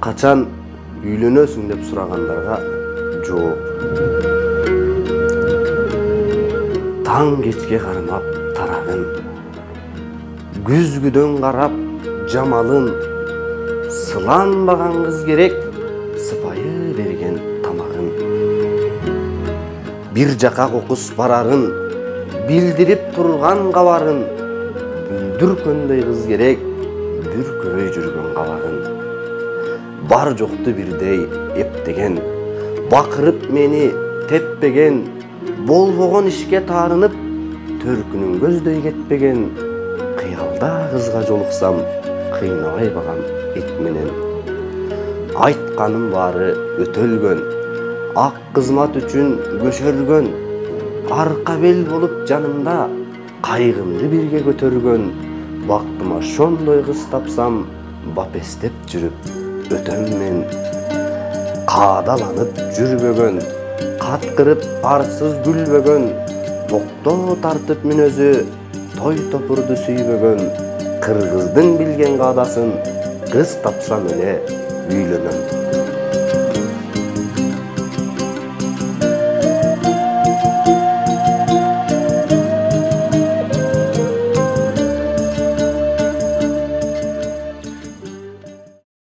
Качан үйлөнөсүң деп сурагандарга жооп. Таң кечке кармап тарагын, күзгүдөн карап жамалын, сыланбаган кыз керек, сыпайы берген тамагын. Бир жака кокус барарын, билдирип турган кабарын, бүлдүркөндөй кыз керек, бүркөбөй жүргөн кабагын. Бар жокту бирдей эптеген, бакырып мени теппеген, болбогон ишке таарынып, төркүнүн көздөй кетпеген. Кыялда кызга жолуксам, кыйнабай багам эт менен. Айтканым баары өтөлгөн, ак кызмат үчүн көшөргөн, арка бел болуп жанымда, кайгымды бирге көтөргөн. Бактыма ошондой кыз тапсам, бапестеп жүрүп өтөм мен. Каадаланып жүрбөгөн, каткырып арсыз күлбөгөн, токтоо тартып мүнөзү, той топурду сүйбөгөн. Кыргыздын билген каадасын, кыз тапсам эле үйлөнөм.